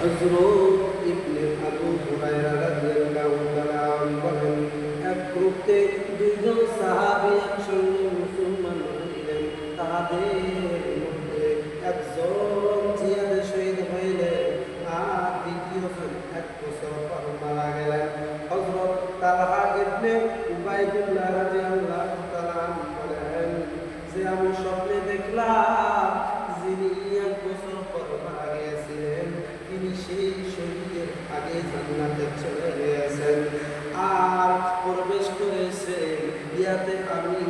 হযরত ইবনে আবু হুরায়রা রাদিয়াল্লাহু তাআলা বলেন, এক গ্রুপে দুইজন সাহাবী একসঙ্গে মুসলমান হইলেন। তাদের মধ্যে একজন জিহাদে শহীদ হইলেন আর দ্বিতীয়জন 1 বছর পর মারা গেলেন। হযরত তালহা ইবনে উবাইদুল্লাহ রাদিয়াল্লাহু তাআলা বলেন যে আমি স্বপ্নে দেখলাম যিনি 1 বছর পর মারা গিয়েছিলেন তিনি সেই শহীদের আগে জান্নাতে চলে গিয়েছেন আর প্রবেশ করেছেন। ইয়াতে আমি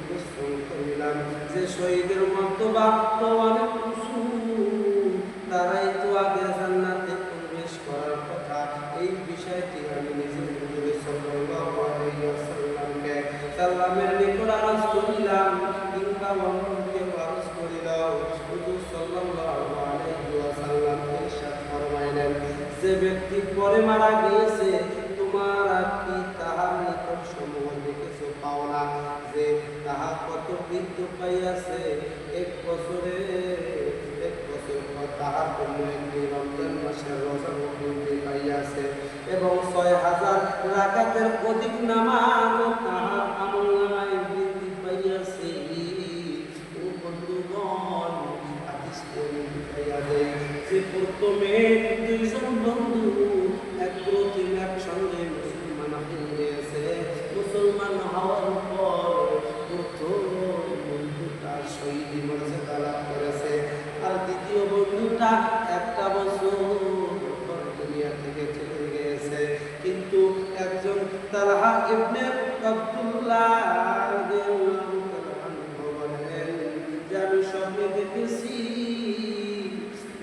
প্রশ্ন করিলাম যে শহীদের মর্তবা তো অনেক উঁচু, তারাই তো আগে জান্নাতে প্রবেশ করার কথা। এই বিষয়টি আমি নিজে হুজুর সাল্লাল্লাহু আলাইহি ওয়াসাল্লামকে সাল্লামের নিকট আরজ করিলাম কিংবা অন্যকে আরজ করিলাম। হুজুর সাল্লাল্লাহু আলাইহি ওয়াসাল্লাম ইরশাদ ফরমাইলেন, যে ব্যক্তি পরে মারা গিয়েছে তোমরা কি তাহার নিকট সমূহ দেখেছো পাও না যে তাহা কত বৃদ্ধি পাইয়াছে? 1 বছর পর তাহার জন্য একটি রমজান মাসের রোজা বৃদ্ধি পাইয়াছে এবং 6000 রাকাতের অধিক নামাজ তাহার আমলনামায় বৃদ্ধি পাইয়াছে। ও বন্ধুগণ, হাদিসটি বুঝাইয়া দেয় যে প্রথমে দুইজন বন্ধু একসঙ্গে মুসলমান হয়েছে। মুসলমান হওয়ার পর প্রথম বন্ধুটা শহীদ মর্যাদা লাভ করেছে আর দ্বিতীয় বন্ধুটা 1 বছর পর দুনিয়া থেকে চলে গিয়েছে। কিন্তু একজন তালহা ইবনে আব্দুল্লাহ রাদিয়াল্লাহু তাআলা বলেন যে আমি স্বপ্নে দেখেছি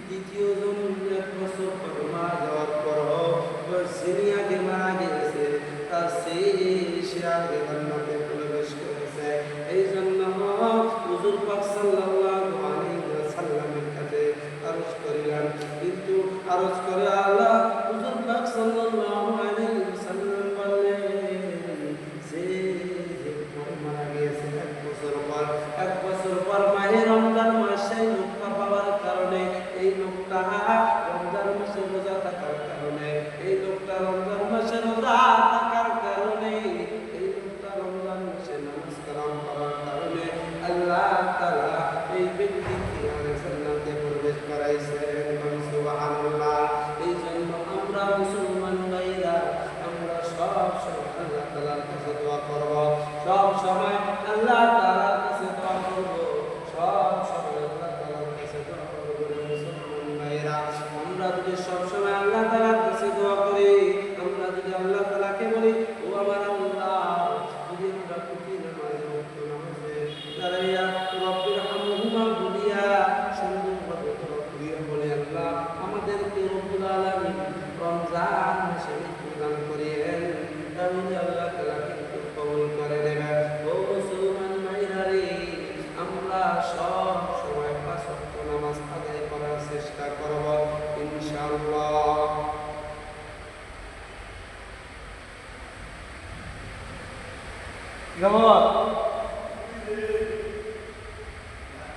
দ্বিতীয়জন 1 বছর পর মারা যাওয়ার পর যিনি আগে মারা গিয়েছে তার সে আগে জান্নাতে প্রবেশ করেছে। এই জন্য হুজুর পাক সাল্লাল্লাহু আলাইহি ওয়াসাল্লামের কাছে আরজ করিলাম, কিন্তু আরজ করে আল্লাহ হুজুর পাক সাল্লাল্লাহু আলাইহি ওয়াসাল্লাম বললেন যে পরে মারা গিয়েছে 1 বছর পর মাহে রমজান মাসে লোকটা পাওয়ার কারণে এই লোকটা রমজান মাসে রোজা থাকার কারণে এই লোকটা রমজান মাসে রোজা থাকার কারণে এই লোকটা রমজান মাসে নামাজ কালাম করার কারণে আল্লাহ তাআলা এই ব্যক্তিকে জান্নাতে প্রবেশ করাইছেন। সুবহানাল্লাহ। এই জন্য আমরা মুসলমান ভাইরা আমরা সব সময় আল্লাহ তাআলার কাছে দোয়া করব, সব সময় আল্লাহ তাআলার কাছে দোয়া করব, সব সময় আল্লাহ তাআলার কাছে দোয়া করব। মুসলমান ভাইরা আমরা যদি সব সময় আল্লাহ তাআলার কাছে দোয়া করি, আমরা যদি আল্লাহ তাআলাকে বলি ও আমার আল্লাহ, যদি আমরা প্রতি নামাজে ওয়াক্ত নামাজে দাঁড়াইয়া রব্বির হামহুমা বলিয়া সুন্দরভাবে দোয়া করিয়া বলি আল্লাহ আমাদেরকে রব্বুল আলামিন রমজান মাসে প্রদান করিয়েন, তাহলে আল্লাহ তাআলা কিন্তু কবুল করে নেবেন। ও মুসলমান ভাইরা রে, আমরা সব সময় 5 ওয়াক্ত নামাজ আদায় করার চেষ্টা করব ইনশাআল্লাহ। Gawat